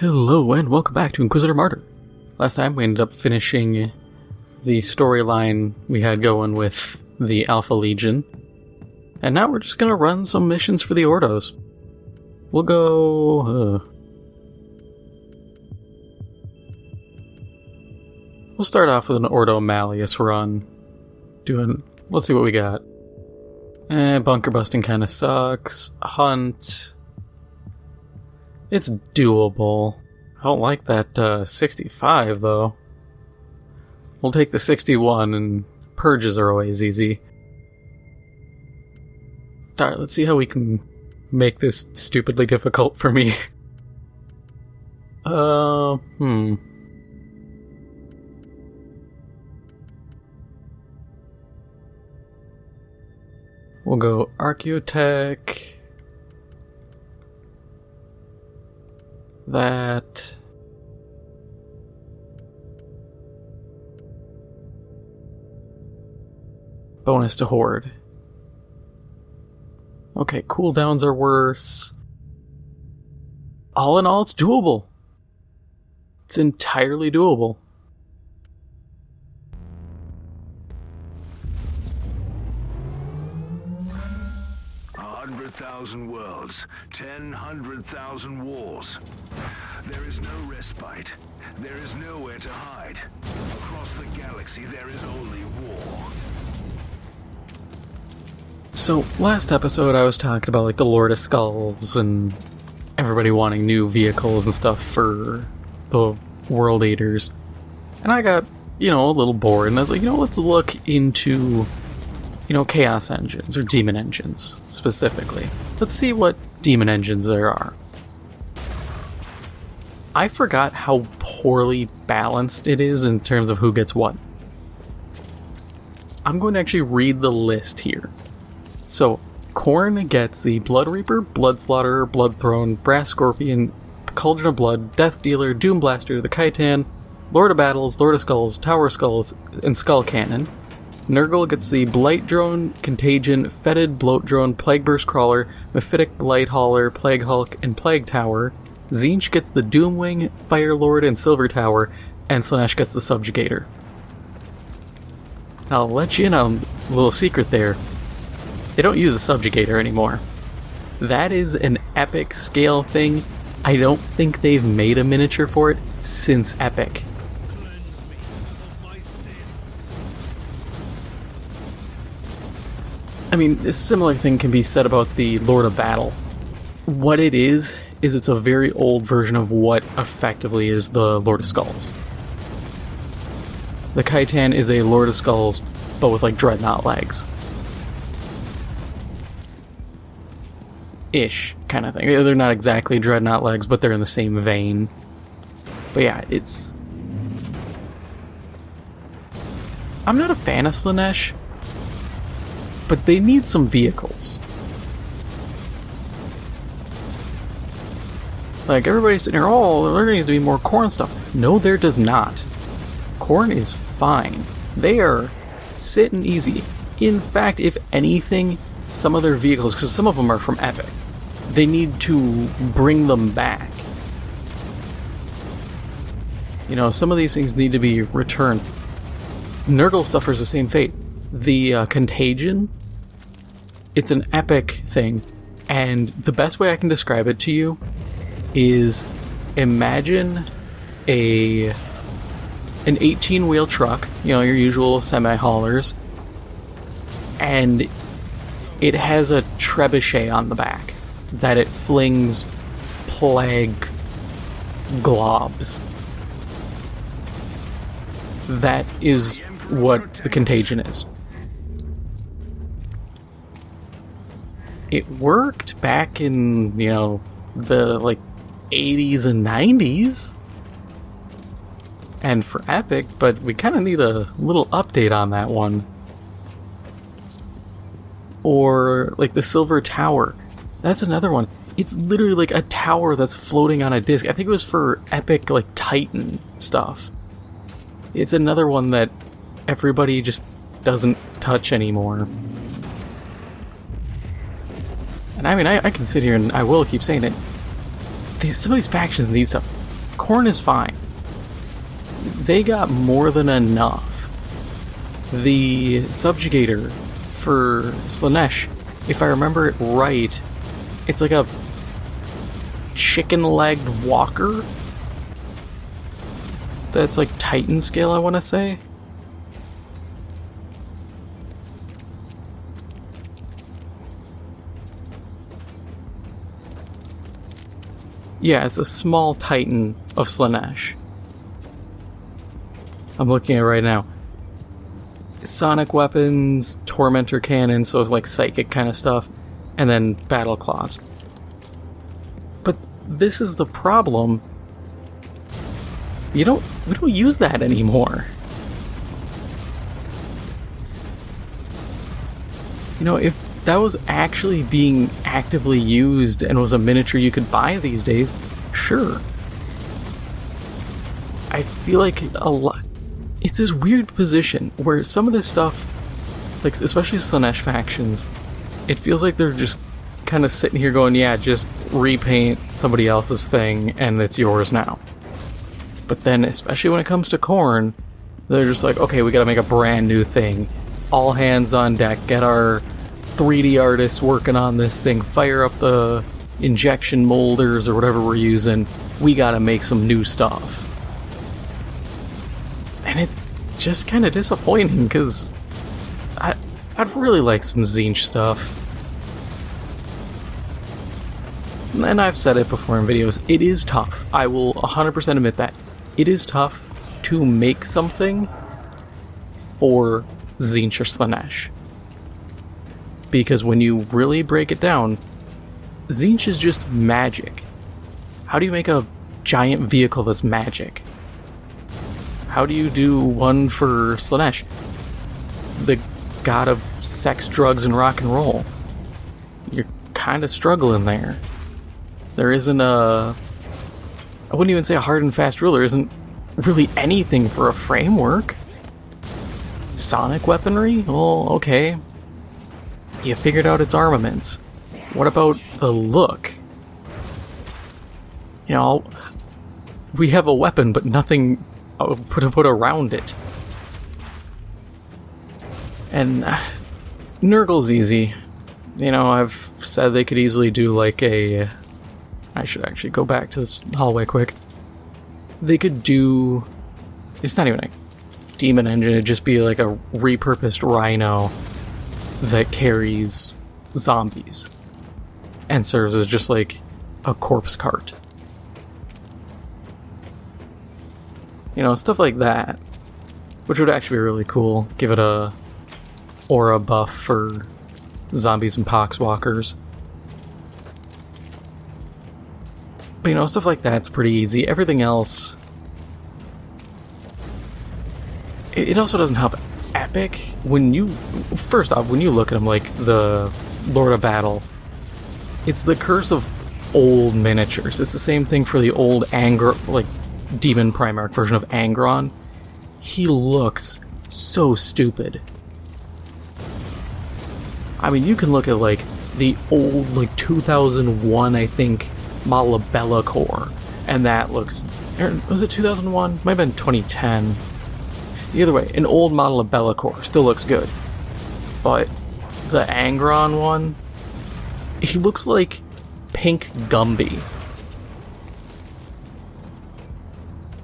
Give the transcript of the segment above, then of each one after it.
Hello and welcome back to Inquisitor Martyr. Last time we ended up finishing the storyline we had going with the Alpha Legion. And now we're just gonna run some missions for the Ordos. We'll go... We'll start off with an Ordo Malleus run. Let's see what we got. Bunker busting kinda sucks. Hunt... It's doable. I don't like that 65, though. We'll take the 61, and purges are always easy. Alright, let's see how we can make this stupidly difficult for me. We'll go Archaeotech. That. Bonus to Horde. Okay, cooldowns are worse. All in all, it's doable. It's entirely doable. Thousand worlds, 100,000 wars. There is no respite. There is nowhere to hide. Across the galaxy, there is only war. So, last episode I was talking about like the Lord of Skulls and everybody wanting new vehicles and stuff for the World Eaters. And I got, a little bored and I was like, let's look into Chaos engines, or Demon engines, specifically. Let's see what Demon engines there are. I forgot how poorly balanced it is in terms of who gets what. I'm going to actually read the list here. So, Khorne gets the Blood Reaper, Blood Slaughterer, Blood Throne, Brass Scorpion, Cauldron of Blood, Death Dealer, Doom Blaster, the Khitan, Lord of Battles, Lord of Skulls, Tower of Skulls, and Skull Cannon. Nurgle gets the Blight Drone, Contagion, Fetid Bloat Drone, Plague Burst Crawler, Mephitic Blight Hauler, Plague Hulk, and Plague Tower. Tzeentch gets the Doomwing, Fire Lord, and Silver Tower, and Slaanesh gets the Subjugator. I'll let you in on a little secret there. They don't use a Subjugator anymore. That is an epic scale thing. I don't think they've made a miniature for it since Epic. I mean, a similar thing can be said about the Lord of Battle. What it is it's a very old version of what effectively is the Lord of Skulls. The Khitan is a Lord of Skulls, but with like Dreadnought legs. Ish, kind of thing. They're not exactly Dreadnought legs, but they're in the same vein. But yeah, it's... I'm not a fan of Slaanesh, but they need some vehicles. Like, everybody's sitting here, there needs to be more Khorne stuff. No, there does not. Khorne is fine. They are sitting easy. In fact, if anything, some of their vehicles, because some of them are from Epic, they need to bring them back. Some of these things need to be returned. Nurgle suffers the same fate. The Contagion, it's an epic thing, and the best way I can describe it to you is imagine an 18-wheel truck, your usual semi-haulers, and it has a trebuchet on the back that it flings plague globs. That is what the Contagion is. It worked back in, the, 80s and 90s. And for Epic, but we kind of need a little update on that one. Or, the Silver Tower. That's another one. It's literally like a tower that's floating on a disc. I think it was for Epic, Titan stuff. It's another one that everybody just doesn't touch anymore. And I mean, I can sit here and I will keep saying it. Some of these factions need stuff. Khorne is fine. They got more than enough. The subjugator for Slaanesh, if I remember it right, it's like a chicken-legged walker that's like Titan scale, I want to say. Yeah, it's a small Titan of Slaanesh. I'm looking at it right now. Sonic weapons, Tormentor cannon, so it's like psychic kind of stuff, and then battle claws. But this is the problem. We don't use that anymore. You know, if that was actually being actively used and was a miniature you could buy these days, sure. I feel like a lot. It's this weird position where some of this stuff, like especially Slaanesh factions, it feels like they're just kind of sitting here going, yeah, just repaint somebody else's thing and it's yours now. But then, especially when it comes to Khorne, they're just like, okay, we gotta make a brand new thing. All hands on deck, get our 3D artists working on this thing, fire up the injection molders or whatever we're using, we gotta make some new stuff. And it's just kind of disappointing, because I'd really like some Tzeentch stuff. And I've said it before in videos, it is tough. I will 100% admit that. It is tough to make something for Tzeentch or Slaanesh. Because when you really break it down, Tzeentch is just magic. How do you make a giant vehicle that's magic? How do you do one for Slaanesh? The god of sex, drugs, and rock and roll. You're kind of struggling there. There isn't a... I wouldn't even say a hard and fast rule. There isn't really anything for a framework. Sonic weaponry? Well, okay. You figured out its armaments. What about the look? You know, we have a weapon, but nothing to put around it. And Nurgle's easy. You know, I've said they could easily do like a... I should actually go back to this hallway quick. They could do... It's not even a demon engine, it'd just be like a repurposed rhino that carries zombies and serves as just like a corpse cart. You know, stuff like that, which would actually be really cool. Give it a aura buff for zombies and poxwalkers. But you know, stuff like that's pretty easy. Everything else... It also doesn't help Epic. When you... First off, when you look at them like the Lord of Battle, it's the curse of old miniatures. It's the same thing for the old like Demon Primarch version of Angron. He looks so stupid. I mean, you can look at like the old like 2001, I think, model of Bellacore, and that looks... Was it 2001? Might have been 2010. Either way, an old model of Bellacore still looks good. But the Angron one, he looks like pink Gumby.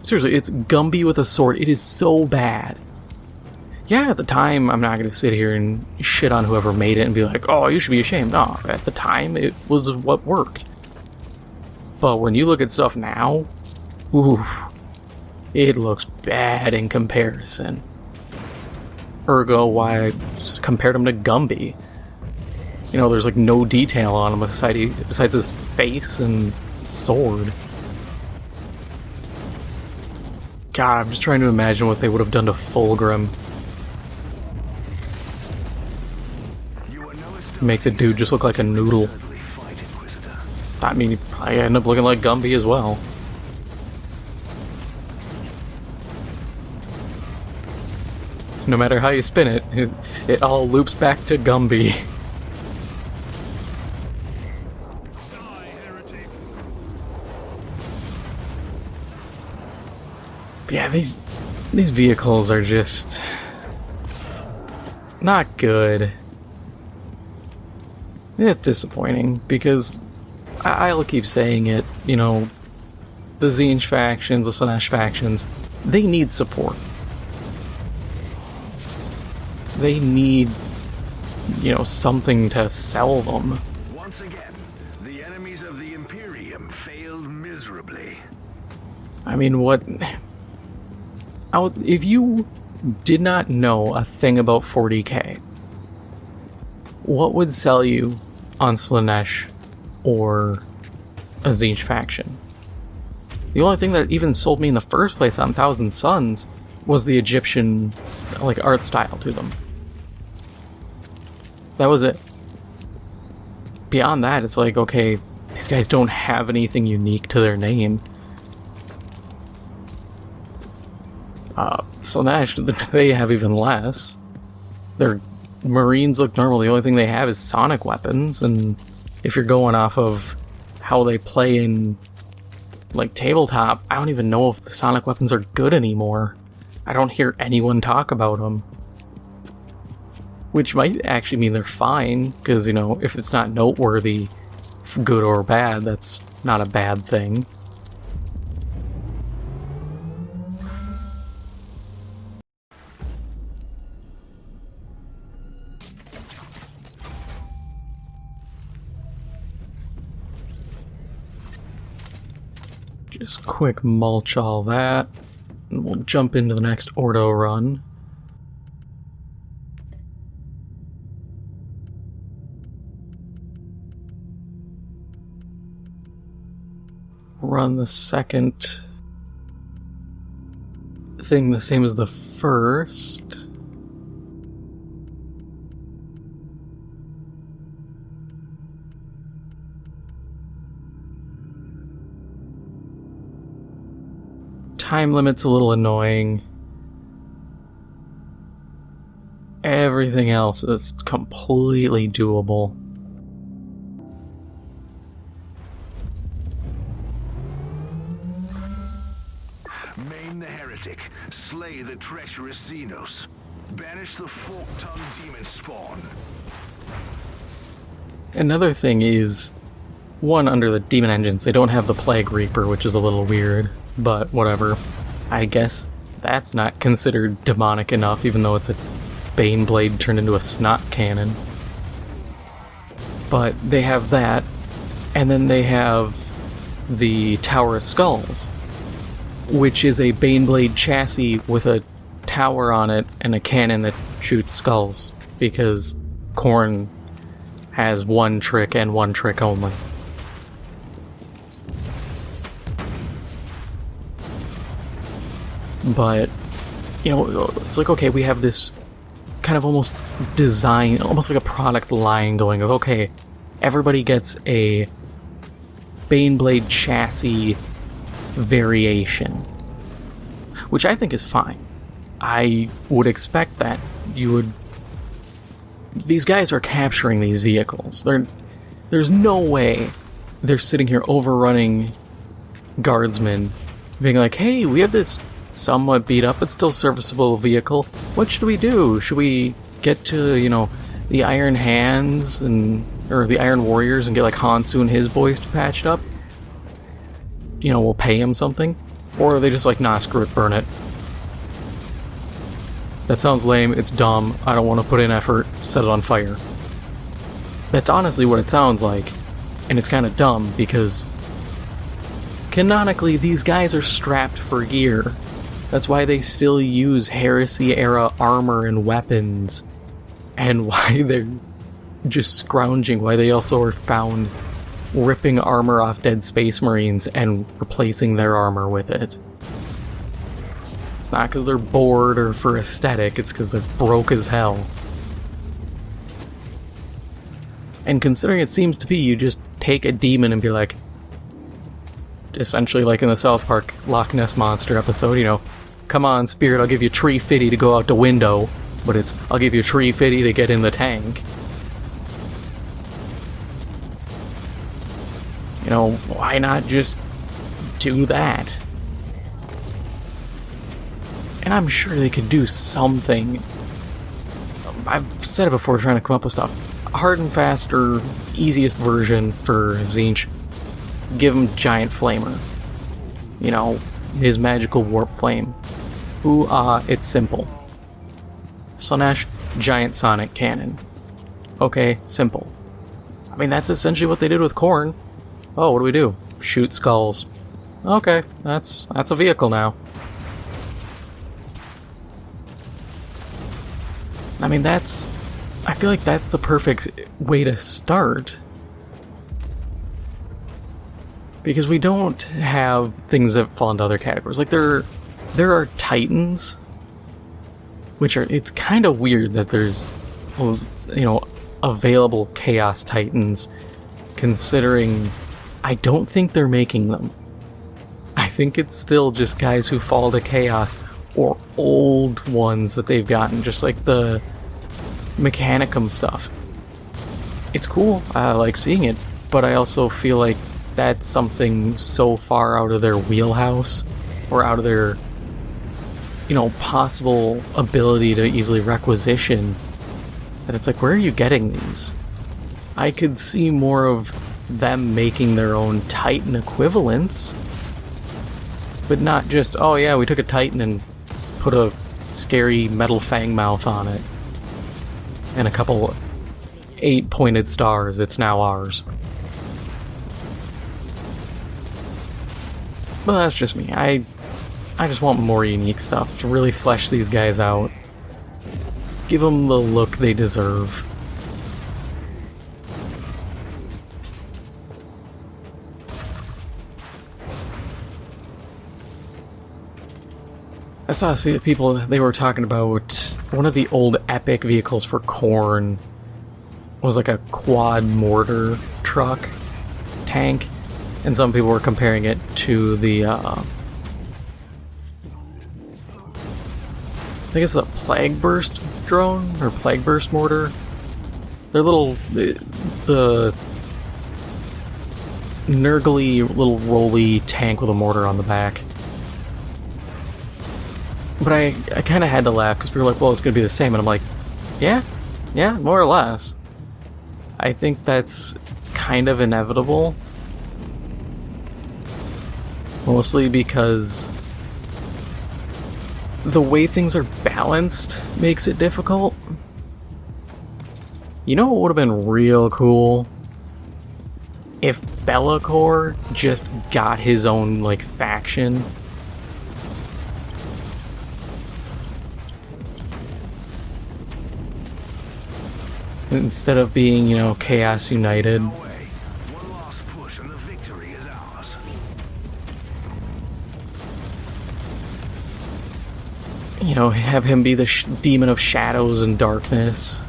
Seriously, it's Gumby with a sword. It is so bad. Yeah, at the time, I'm not going to sit here and shit on whoever made it and be like, oh, you should be ashamed. No, at the time, it was what worked. But when you look at stuff now, ooh, it looks bad in comparison. Ergo, why I just compared him to Gumby. You know, there's like no detail on him besides his face and sword. God, I'm just trying to imagine what they would have done to Fulgrim. Make the dude just look like a noodle. I mean, he'd probably end up looking like Gumby as well. No matter how you spin it, it all loops back to Gumby. Yeah, these vehicles are just not good. It's disappointing because I'll keep saying it, you know, the Tzeentch factions, the Slaanesh factions, they need support. They need, you know, something to sell them. Once again, the enemies of the Imperium failed miserably. I mean, what... If you did not know a thing about 40K, what would sell you on Slaanesh or a Tzeentch faction? The only thing that even sold me in the first place on Thousand Suns was the Egyptian, like, art style to them. That was it. Beyond that, it's like, okay, these guys don't have anything unique to their name. Slaanesh, they have even less. Their Marines look normal. The only thing they have is sonic weapons, and if you're going off of how they play in, like, tabletop, I don't even know if the sonic weapons are good anymore. I don't hear anyone talk about them. Which might actually mean they're fine, because, you know, if it's not noteworthy, good or bad, that's not a bad thing. Just quick mulch all that, and we'll jump into the next Ordo run. Run the second thing the same as the first. Time limit's a little annoying. Everything else is completely doable. Maim the heretic, slay the treacherous Xenos, banish the fork-tongued demon spawn. Another thing is, one, under the demon engines, they don't have the Plague Reaper, which is a little weird, but whatever. I guess that's not considered demonic enough, even though it's a Baneblade turned into a snot cannon. But they have that, and then they have the Tower of Skulls, which is a Baneblade chassis with a tower on it and a cannon that shoots skulls, because Khorne has one trick and one trick only. But, you know, it's like, okay, we have this kind of almost design, almost like a product line going of, okay, everybody gets a Baneblade chassis variation, which I think is fine. I would expect that you would... These guys are capturing these vehicles. There's no way they're sitting here overrunning guardsmen, being like, hey, we have this somewhat beat up but still serviceable vehicle. What should we do? Should we get to, you know, the Iron Hands or the Iron Warriors and get like Hansu and his boys to patch it up? You know, we'll pay him something? Or are they just like, nah, screw it, burn it? That sounds lame, it's dumb, I don't want to put in effort, set it on fire. That's honestly what it sounds like, and it's kind of dumb because canonically these guys are strapped for gear. That's why they still use Heresy-era armor and weapons, and why they're just scrounging, why they also are found ripping armor off dead Space Marines and replacing their armor with it. It's not because they're bored or for aesthetic, it's because they're broke as hell. And considering it seems to be you just take a demon and be like, essentially like in the South Park Loch Ness Monster episode, you know, come on, Spirit, I'll give you tree fitty to go out the window, but it's, I'll give you tree fitty to get in the tank. You know, why not just do that? And I'm sure they could do something. I've said it before, trying to come up with stuff. Hard and fast or easiest version for Tzeentch. Give him Giant Flamer. You know, his magical warp flame. Ooh, it's simple. Slaanesh, Giant Sonic Cannon. Okay, simple. I mean, that's essentially what they did with Khorne. Oh, what do? Shoot skulls. Okay, that's a vehicle now. I mean, I feel like that's the perfect way to start. Because we don't have things that fall into other categories. Like, there are Titans, which are, it's kind of weird that there's, you know, available Chaos Titans, considering I don't think they're making them. I think it's still just guys who fall to Chaos, or old ones that they've gotten, just like the Mechanicum stuff. It's cool, I like seeing it, but I also feel like that's something so far out of their wheelhouse, or out of their, you know, possible ability to easily requisition, that it's like, where are you getting these? I could see more of them making their own Titan equivalents, but not just, oh yeah, we took a Titan and put a scary metal fang mouth on it and a couple 8-pointed stars, it's now ours. But that's just me. I just want more unique stuff to really flesh these guys out. Give them the look they deserve. I saw people, they were talking about one of the old epic vehicles for Khorne was like a quad mortar truck tank, and some people were comparing it to the I think it's a Plague Burst drone or Plague Burst mortar. They're little, the nurgly little rolly tank with a mortar on the back. But I kind of had to laugh because people were like, well, it's going to be the same. And I'm like, yeah, more or less. I think that's kind of inevitable. Mostly because the way things are balanced makes it difficult. You know what would have been real cool? If Be'lakor just got his own, like, faction. Instead of being, you know, Chaos United. One last push and the victory is ours. You know, have him be the demon of shadows and darkness.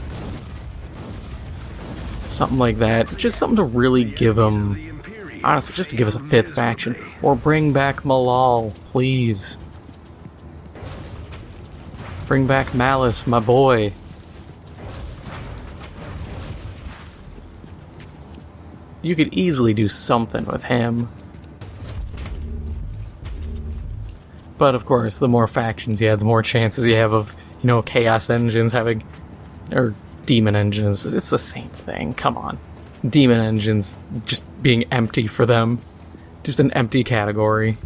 Something like that. Just something to really give him, honestly, just to give us a 5th faction. Or bring back Malal, please. Bring back Malice, my boy. You could easily do something with him. But of course, the more factions you have, the more chances you have of, you know, Chaos Engines having, or Demon Engines. It's the same thing, come on. Demon Engines just being empty for them. Just an empty category.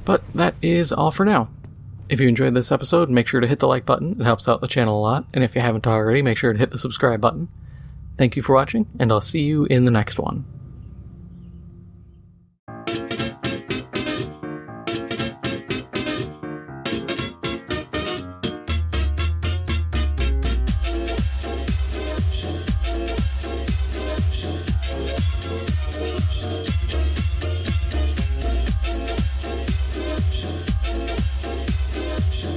But that is all for now. If you enjoyed this episode, make sure to hit the like button. It helps out the channel a lot. And if you haven't already, make sure to hit the subscribe button. Thank you for watching, and I'll see you in the next one.